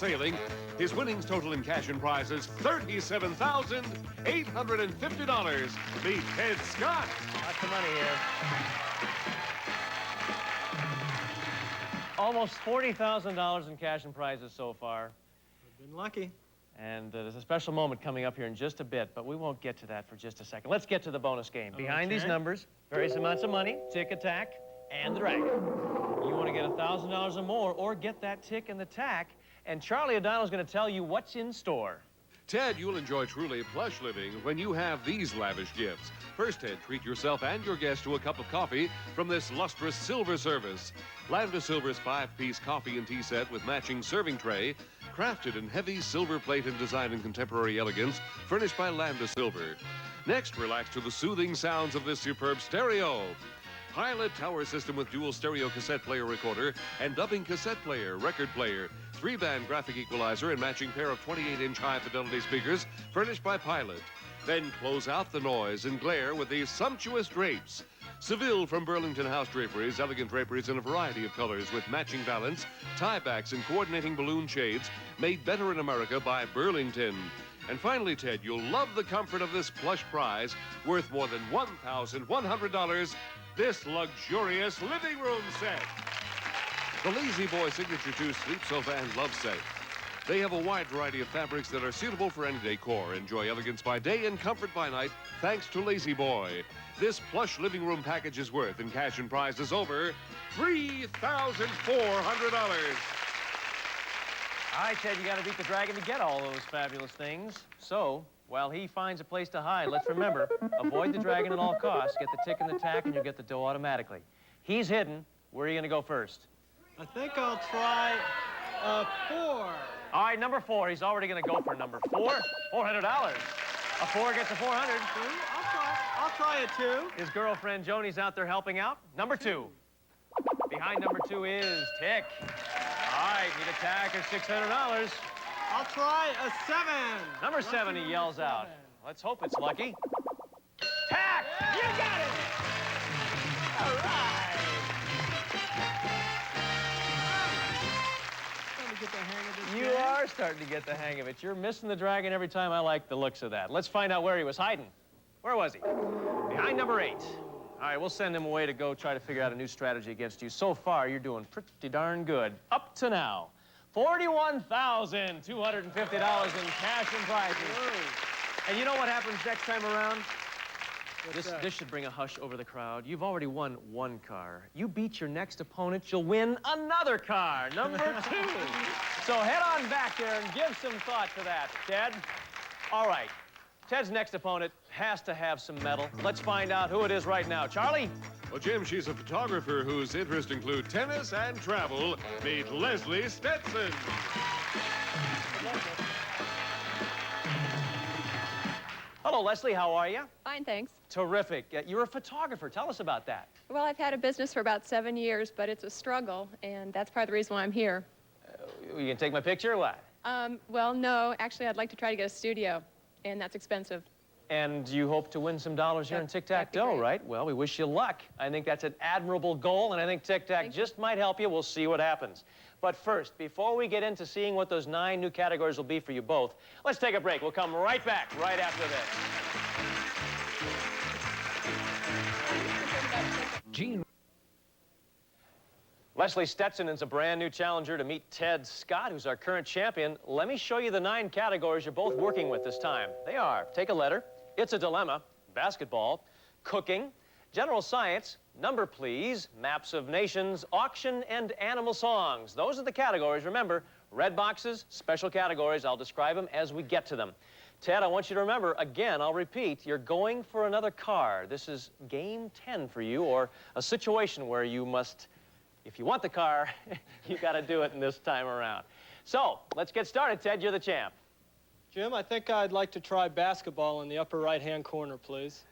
sailing. His winnings total in cash and prizes $37,850. Meet Ted Scott. Lots of money here. Almost $40,000 in cash and prizes so far. We've been lucky. And there's a special moment coming up here in just a bit, but we won't get to that for just a second. Let's get to the bonus game. Behind these numbers, various amounts of money, Tic Tac, and the Dragon. You want to get $1,000 or more, or get that Tic and the Tac, and Charlie O'Donnell's going to tell you what's in store. Ted, you'll enjoy truly plush living when you have these lavish gifts. First, Ted, treat yourself and your guest to a cup of coffee from this lustrous silver service. Lambda Silver's 5-piece coffee and tea set with matching serving tray, crafted in heavy silver plate and design and contemporary elegance, furnished by Lambda Silver. Next, relax to the soothing sounds of this superb stereo. Pilot tower system with dual stereo cassette player recorder and dubbing cassette player, record player, 3-band graphic equalizer and matching pair of 28-inch high-fidelity speakers furnished by Pilot. Then close out the noise and glare with these sumptuous drapes. Seville from Burlington House Draperies, elegant draperies in a variety of colors with matching valance, tie-backs and coordinating balloon shades made better in America by Burlington. And finally, Ted, you'll love the comfort of this plush prize worth more than $1,100, this luxurious living room set. The Lazy Boy Signature 2 Sleep Sofa and Love Set. They have a wide variety of fabrics that are suitable for any decor. Enjoy elegance by day and comfort by night, thanks to Lazy Boy. This plush living room package is worth, in cash and prizes, over $3,400. All right, Ted, you got to beat the Dragon to get all those fabulous things. So, while he finds a place to hide, let's remember, avoid the Dragon at all costs, get the Tic and the Tac, and you'll get the dough automatically. He's hidden. Where are you going to go first? I think I'll try 4. All right, number 4. He's already going to go for number 4. $400. A 4 gets a 400. I'll try a 2. His girlfriend Joni's out there helping out. Number 2. Behind number 2 is Tic. All right, need a Tac of $600. I'll try a 7. Number 7, he yells out. Let's hope it's lucky. Tac! You got it! All right. You are starting to get the hang of it. You're missing the Dragon every time. I like the looks of that. Let's find out where he was hiding. Where was he? Behind number 8. All right, we'll send him away to go try to figure out a new strategy against you. So far, you're doing pretty darn good. Up to now, $41,250 in cash and prizes. And you know what happens next time around? This should bring a hush over the crowd. You've already won 1 car. You beat your next opponent, you'll win another car, number 2. So head on back there and give some thought to that, Ted. All right. Ted's next opponent has to have some metal. Let's find out who it is right now. Charlie? Well, Jim, she's a photographer whose interests include tennis and travel. Meet Leslie Stetson. Hello, Leslie. How are you? Fine, thanks. Terrific. You're a photographer. Tell us about that. Well, I've had a business for about 7 years, but it's a struggle, and that's part of the reason why I'm here. You can take my picture or what? Well, no. Actually, I'd like to try to get a studio, and that's expensive. And you hope to win some dollars here in Tic Tac Dough, right? Well, we wish you luck. I think that's an admirable goal, and I think Tic Tac just might help you. We'll see what happens. But first, before we get into seeing what those 9 new categories will be for you both, let's take a break. We'll come right back right after this. Gene. Leslie Stetson is a brand new challenger to meet Ted Scott, who's our current champion. Let me show you the 9 categories you're both working with this time. They are, take a letter, it's a dilemma, basketball, cooking, general science, number please, maps of nations, auction, and animal songs. Those are the categories. Remember, red boxes, special categories. I'll describe them as we get to them. Ted, I want you to remember, again, I'll repeat, you're going for another car. This is game 10 for you, or a situation where you must, if you want the car, you got to do it in this time around. So, let's get started, Ted. You're the champ. Jim, I think I'd like to try basketball in the upper right-hand corner, please.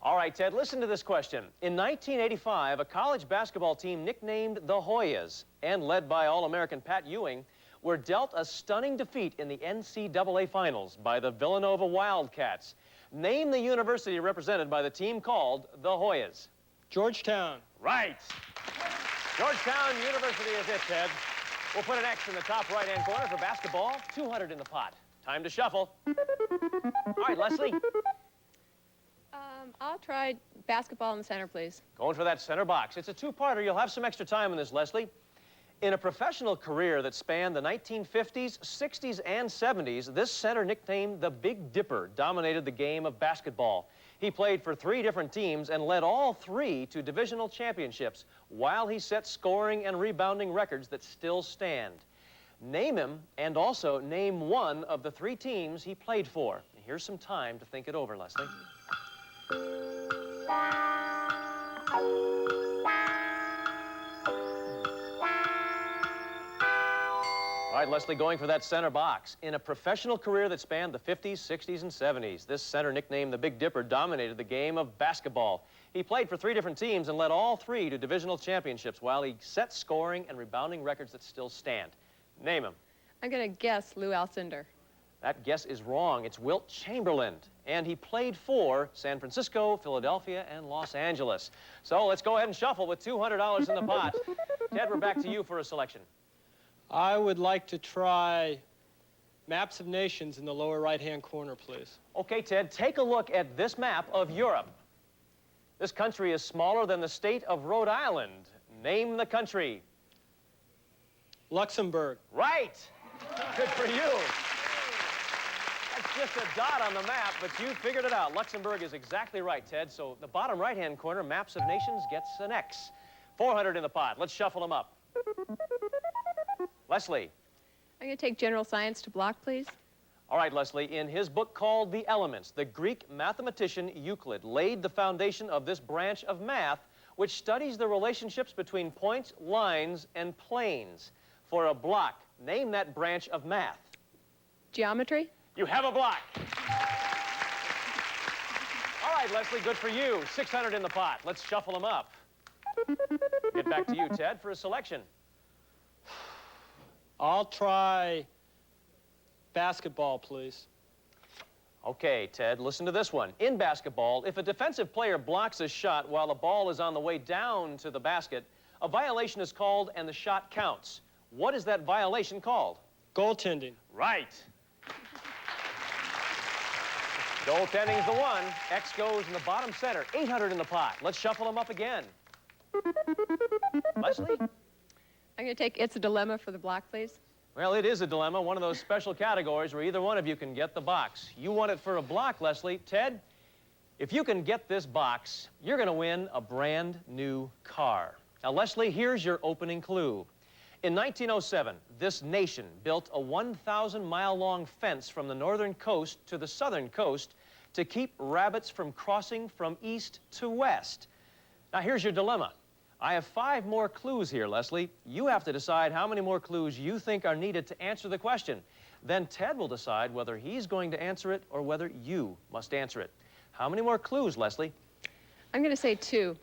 All right, Ted, listen to this question. In 1985, a college basketball team nicknamed the Hoyas and led by All-American Pat Ewing were dealt a stunning defeat in the NCAA Finals by the Villanova Wildcats. Name the university represented by the team called the Hoyas. Georgetown. Right. Georgetown University is it, Ted. We'll put an X in the top right-hand corner for basketball. 200 in the pot. Time to shuffle. All right, Leslie. I'll try basketball in the center, please. Going for that center box. It's a two-parter. You'll have some extra time in this, Leslie. In a professional career that spanned the 1950s, 60s, and 70s, this center, nicknamed the Big Dipper, dominated the game of basketball. He played for 3 different teams and led all 3 to divisional championships, while he set scoring and rebounding records that still stand. Name him, and also name one of the 3 teams he played for. Here's some time to think it over, Leslie. All right, Leslie, going for that center box. In a professional career that spanned the 50s, 60s, and 70s, this center, nicknamed the Big Dipper, dominated the game of basketball. He played for 3 different teams and led all 3 to divisional championships, while he set scoring and rebounding records that still stand. Name him. I'm going to guess Lou Alcindor. That guess is wrong. It's Wilt Chamberlain. And he played for San Francisco, Philadelphia, and Los Angeles. So let's go ahead and shuffle with $200 in the pot. Ted, we're back to you for a selection. I would like to try maps of nations in the lower right-hand corner, please. Okay, Ted, take a look at this map of Europe. This country is smaller than the state of Rhode Island. Name the country. Luxembourg. Right. Good for you. That's just a dot on the map, but you figured it out. Luxembourg is exactly right, Ted. So the bottom right-hand corner, maps of nations, gets an X. 400 in the pot. Let's shuffle them up. Leslie. I'm going to take general science to block, please. All right, Leslie. In his book called The Elements, the Greek mathematician Euclid laid the foundation of this branch of math, which studies the relationships between points, lines, and planes. For a block, name that branch of math. Geometry. You have a block. All right, Leslie, good for you. 600 in the pot. Let's shuffle them up. Get back to you, Ted, for a selection. I'll try basketball, please. Okay, Ted, listen to this one. In basketball, if a defensive player blocks a shot while the ball is on the way down to the basket, a violation is called and the shot counts. What is that violation called? Goaltending. Right. Goaltending's the one. X goes in the bottom center. 800 in the pot. Let's shuffle them up again. Leslie? I'm going to take It's a Dilemma for the block, please. Well, it is a dilemma, one of those special categories where either one of you can get the box. You want it for a block, Leslie. Ted, if you can get this box, you're going to win a brand new car. Now, Leslie, here's your opening clue. In 1907, this nation built a 1,000-mile-long fence from the northern coast to the southern coast to keep rabbits from crossing from east to west. Now, here's your dilemma. I have 5 more clues here, Leslie. You have to decide how many more clues you think are needed to answer the question. Then Ted will decide whether he's going to answer it or whether you must answer it. How many more clues, Leslie? I'm going to say 2.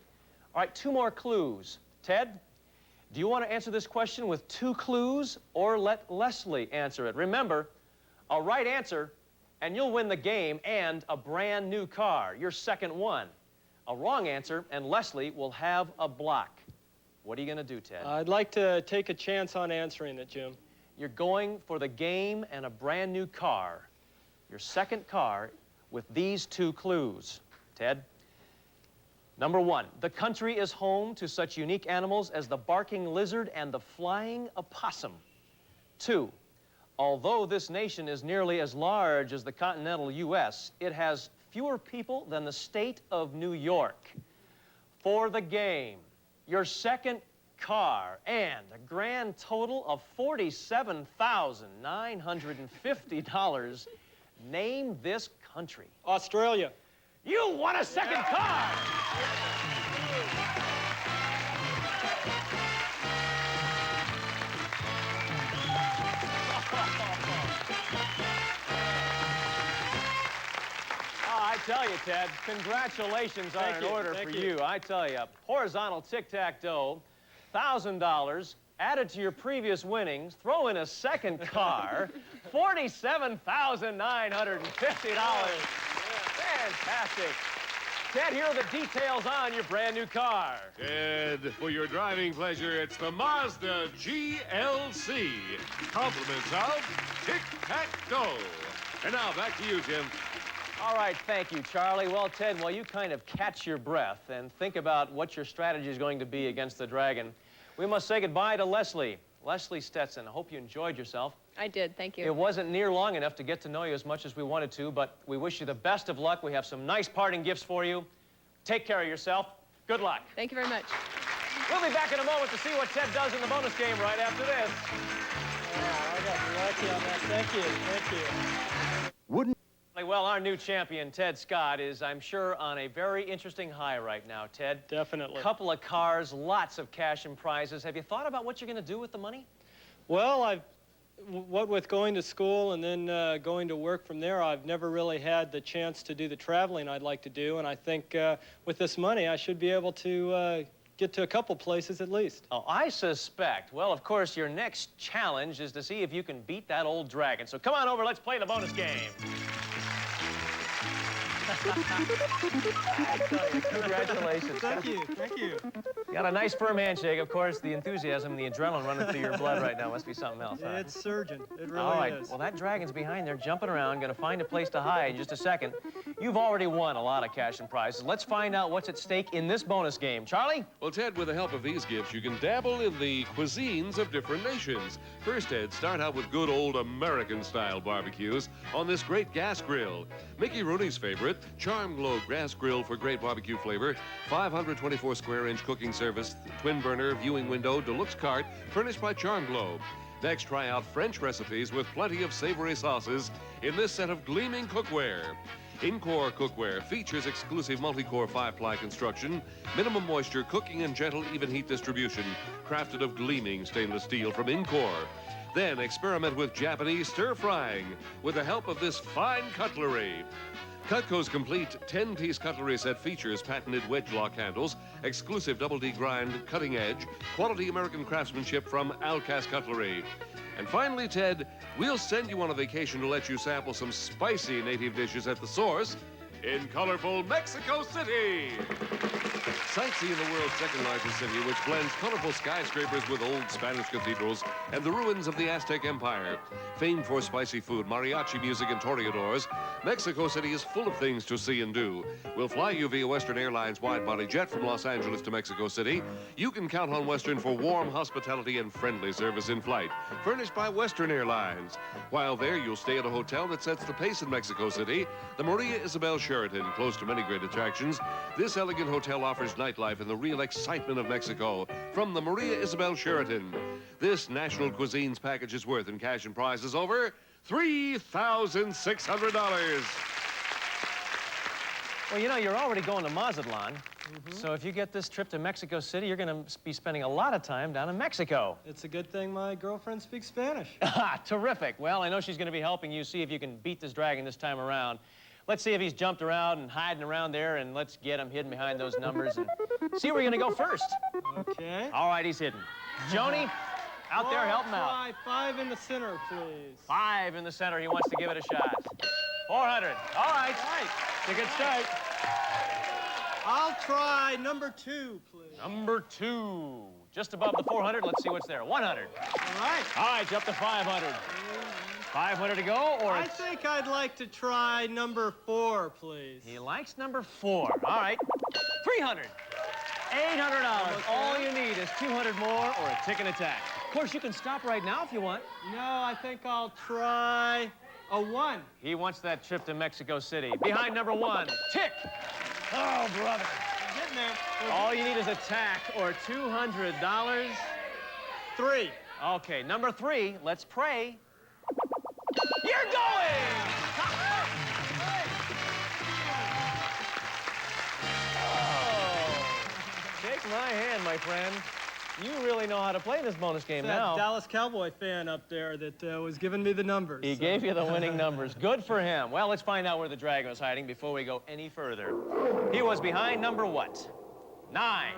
All right, 2 more clues. Ted, do you want to answer this question with 2 clues or let Leslie answer it? Remember, a right answer and you'll win the game and a brand new car, your second one. A wrong answer and Leslie will have a block. What are you going to do, Ted? I'd like to take a chance on answering it, Jim. You're going for the game and a brand new car, your second car, with these 2 clues. Ted? Number 1, the country is home to such unique animals as the barking lizard and the flying opossum. 2, although this nation is nearly as large as the continental U.S., it has fewer people than the state of New York. For the game, your second car, and a grand total of $47,950. Name this country. Australia. You won a second car! I tell you, Ted, congratulations are in order for you. I tell you, horizontal Tic Tac Dough, $1,000, added to your previous winnings, throw in a second car, $47,950. Fantastic. Ted, here are the details on your brand new car. And for your driving pleasure, it's the Mazda GLC. Compliments of Tic Tac Dough. And now back to you, Jim. All right, thank you, Charlie. Well, Ted, while you kind of catch your breath and think about what your strategy is going to be against the Dragon, we must say goodbye to Leslie. Leslie Stetson, I hope you enjoyed yourself. I did, thank you. It wasn't near long enough to get to know you as much as we wanted to, but we wish you the best of luck. We have some nice parting gifts for you. Take care of yourself. Good luck. Thank you very much. We'll be back in a moment to see what Ted does in the bonus game right after this. Oh, I got lucky on that. Thank you. Thank you. Wouldn't... Well, our new champion, Ted Scott, is, I'm sure, on a very interesting high right now, Ted. Definitely. Couple of cars, lots of cash and prizes. Have you thought about what you're going to do with the money? Well, what with going to school and then going to work from there, I've never really had the chance to do the traveling I'd like to do, and I think with this money, I should be able to get to a couple places at least. Oh, I suspect. Well, of course, your next challenge is to see if you can beat that old Dragon. So come on over, let's play the bonus game. I tell you, congratulations. Thank you. Thank you. You got a nice firm handshake. Of course, the enthusiasm and the adrenaline running through your blood right now must be something else. Huh? It's surging. It really All right. is. Well, that Dragon's behind there, jumping around, going to find a place to hide in just a second. You've already won a lot of cash and prizes. Let's find out what's at stake in this bonus game. Charlie? Well, Ted, with the help of these gifts, you can dabble in the cuisines of different nations. First, Ted, start out with good old American-style barbecues on this great gas grill. Mickey Rooney's favorite, Charm Glow gas grill for great barbecue flavor, 524 square-inch cooking service, twin burner, viewing window, deluxe cart, furnished by Charm Glow. Next, try out French recipes with plenty of savory sauces in this set of gleaming cookware. Encore cookware features exclusive multi-core 5-ply construction, minimum moisture cooking and gentle even heat distribution, crafted of gleaming stainless steel from Encore. Then experiment with Japanese stir-frying with the help of this fine cutlery. Cutco's complete 10-piece cutlery set features patented wedge lock handles, exclusive double D grind, cutting edge, quality American craftsmanship from Alcast Cutlery. And finally, Ted, we'll send you on a vacation to let you sample some spicy native dishes at the source in colorful Mexico City. Sightsee in the world's second largest city, which blends colorful skyscrapers with old Spanish cathedrals and the ruins of the Aztec Empire. Famed for spicy food, mariachi music, and toreadors, Mexico City is full of things to see and do. We'll fly you via Western Airlines wide-body jet from Los Angeles to Mexico City. You can count on Western for warm hospitality and friendly service in flight, furnished by Western Airlines. While there, you'll stay at a hotel that sets the pace in Mexico City, the Maria Isabel Sheraton, close to many great attractions. This elegant hotel offers nightlife and the real excitement of Mexico from the Maria Isabel Sheraton. This national cuisines package is worth in cash and prizes over $3,600. Well, you know, you're already going to Mazatlan. So if you get this trip to Mexico City, you're going to be spending a lot of time down in Mexico. It's a good thing my girlfriend speaks Spanish. Terrific. Well, I know she's going to be helping you see if you can beat this Dragon this time around. Let's see if he's jumped around and hiding around there, and let's get him hidden behind those numbers and see where you're going to go first. Okay. All right, he's hidden. Joni, out there, help him out. 5 in the center, please. 5 in the center. He wants to give it a shot. 400. All right. It's a good start. I'll try number 2, please. Number 2. Just above the 400. Let's see what's there. 100. All right. All right, jump to 500. 500 to go, or I think I'd like to try number 4, please. He likes number 4. All right. 300. $800. All you need is 200 more or a tick and attack. Of course, you can stop right now if you want. No, I think I'll try a 1. He wants that trip to Mexico City. Behind number 1, tick. Oh, brother. I'm getting there. All you need is a tack or $200. 3. Okay, number 3, let's pray. You're going! Oh, shake my hand, my friend. You really know how to play this bonus game That now. Dallas Cowboy fan up there that was giving me the numbers. He gave you the winning numbers. Good for him. Well, let's find out where the Dragon was hiding before we go any further. He was behind number what? 9.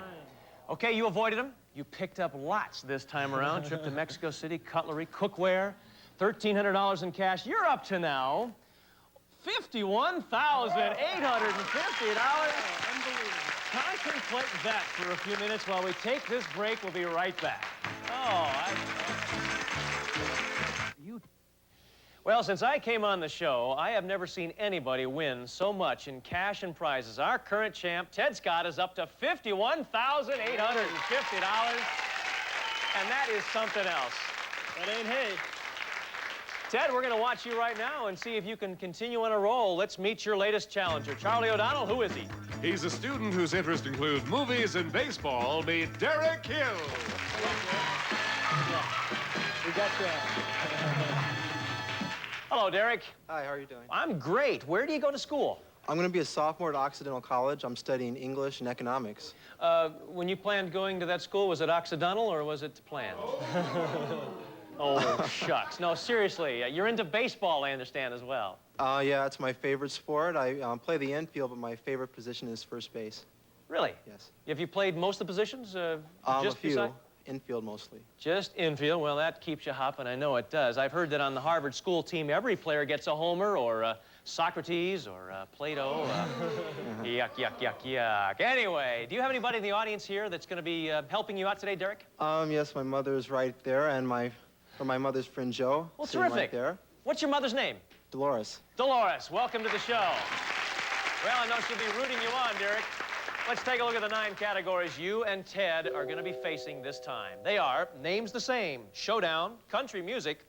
Okay, you avoided him. You picked up lots this time around. Trip to Mexico City, cutlery, cookware, $1,300 in cash. You're up to now $51,850. contemplate that for a few minutes while we take this break. We'll be right back. Well, since I came on the show, I have never seen anybody win so much in cash and prizes. Our current champ, Ted Scott, is up to $51,850. And that is something else. That ain't hay. Ted, we're going to watch you right now and see if you can continue on a roll. Let's meet your latest challenger. Charlie O'Donnell, who is he? He's a student whose interests include movies and baseball. Meet Derek Hill. We got that. Hello, Derek. Hi, how are you doing? I'm great. Where do you go to school? I'm going to be a sophomore at Occidental College. I'm studying English and economics. When you planned going to that school, was it Occidental or was it planned? Oh, shucks. No, seriously, you're into baseball, I understand, as well. Yeah, it's my favorite sport. I play the infield, but my favorite position is first base. Really? Yes. Have you played most of the positions? A few. Infield mostly. Just infield? Well, that keeps you hopping. I know it does. I've heard that on the Harvard school team, every player gets a homer or Socrates or Plato. Yuck, yuck, yuck, yuck. Anyway, do you have anybody in the audience here that's going to be helping you out today, Derek? Yes, my mother's right there, and my mother's friend Joe. Well, sitting terrific. Right there. What's your mother's name? Dolores. Dolores, welcome to the show. Well, I know she'll be rooting you on, Derek. Let's take a look at the 9 categories you and Ted are going to be facing this time. They are names the same, showdown, country music,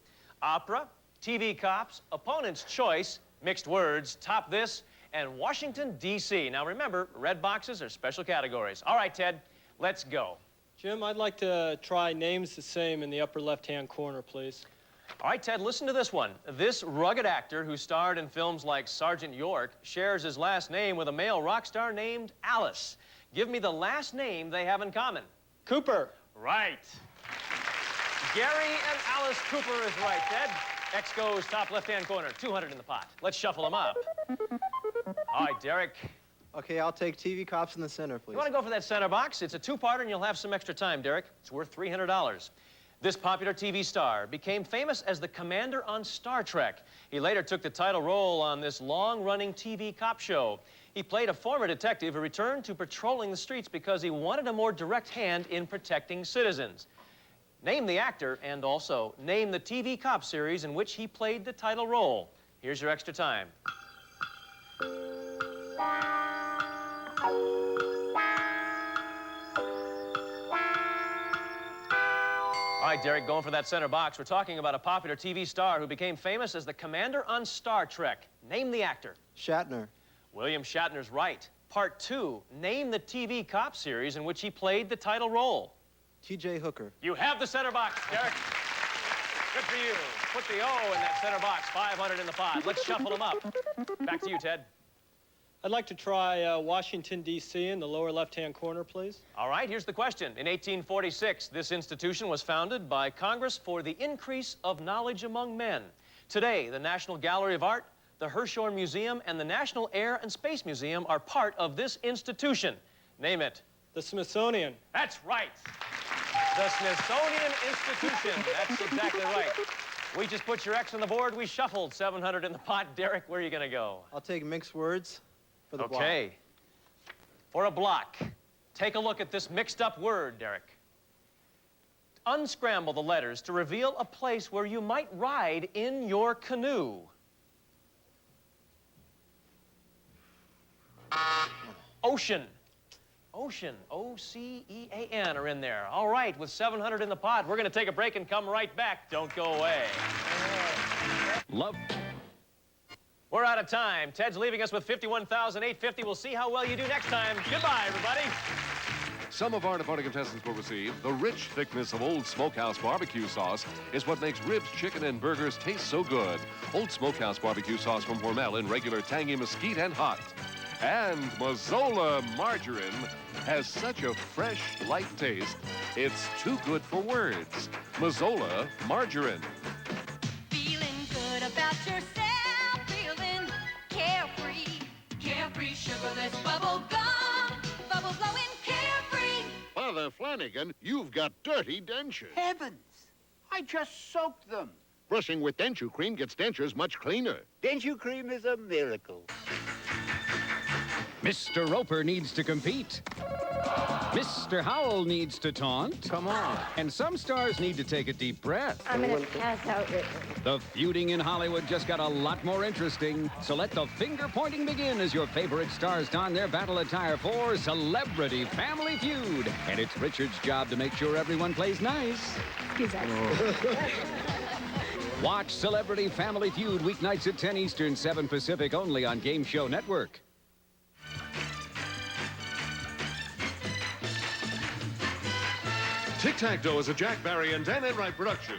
opera, TV cops, opponent's choice, mixed words, top this, and Washington, D.C. Now remember, red boxes are special categories. All right, Ted, let's go. Jim, I'd like to try names the same in the upper left-hand corner, please. All right, Ted, listen to this one. This rugged actor who starred in films like Sergeant York shares his last name with a male rock star named Alice. Give me the last name they have in common. Cooper. Right. Gary and Alice Cooper is right, Ted. X goes top left-hand corner, 200 in the pot. Let's shuffle them up. All right, Derek. Okay, I'll take TV cops in the center, please. You want to go for that center box? It's a 2-parter, and you'll have some extra time, Derek. It's worth $300. This popular TV star became famous as the commander on Star Trek. He later took the title role on this long-running TV cop show. He played a former detective who returned to patrolling the streets because he wanted a more direct hand in protecting citizens. Name the actor and also name the TV cop series in which he played the title role. Here's your extra time. All right, Derek, going for that center box. We're talking about a popular TV star who became famous as the commander on Star Trek. Name the actor. Shatner. William Shatner's right. Part 2, name the TV cop series in which he played the title role. T.J. Hooker. You have the center box, Derek. Good for you. Put the O in that center box, 500 in the pot. Let's shuffle them up. Back to you, Ted. I'd like to try Washington, D.C. in the lower left-hand corner, please. All right, here's the question. In 1846, this institution was founded by Congress for the increase of knowledge among men. Today, the National Gallery of Art, the Hirshhorn Museum, and the National Air and Space Museum are part of this institution. Name it. The Smithsonian. That's right. The Smithsonian Institution. That's exactly right. We just put your X on the board. We shuffled 700 in the pot. Derek, where are you going to go? I'll take mixed words for the block. Okay. For a block, take a look at this mixed-up word, Derek. Unscramble the letters to reveal a place where you might ride in your canoe. Ocean. Ocean, O-C-E-A-N are in there. All right, with 700 in the pot, we're going to take a break and come right back. Don't go away. Love. We're out of time. Ted's leaving us with 51,850. We'll see how well you do next time. Goodbye, everybody. Some of our departing contestants will receive the rich thickness of Old Smokehouse barbecue sauce is what makes ribs, chicken, and burgers taste so good. Old Smokehouse barbecue sauce from Hormel in regular, tangy, mesquite, and hot. And Mazola margarine has such a fresh, light taste, it's too good for words. Mazola margarine. Feeling good about yourself, feeling carefree. Carefree, sugarless bubble gum, bubble blowing carefree. Father Flanagan, you've got dirty dentures. Heavens! I just soaked them. Brushing with denture cream gets dentures much cleaner. Denture cream is a miracle. Mr. Roper needs to compete. Mr. Howell needs to taunt. Come on. And some stars need to take a deep breath. I'm gonna pass out. The feuding in Hollywood just got a lot more interesting. So let the finger-pointing begin as your favorite stars don their battle attire for Celebrity Family Feud. And it's Richard's job to make sure everyone plays nice. Watch Celebrity Family Feud weeknights at 10 Eastern, 7 Pacific, only on Game Show Network. Tic Tac Dough is a Jack Barry and Dan Enright production.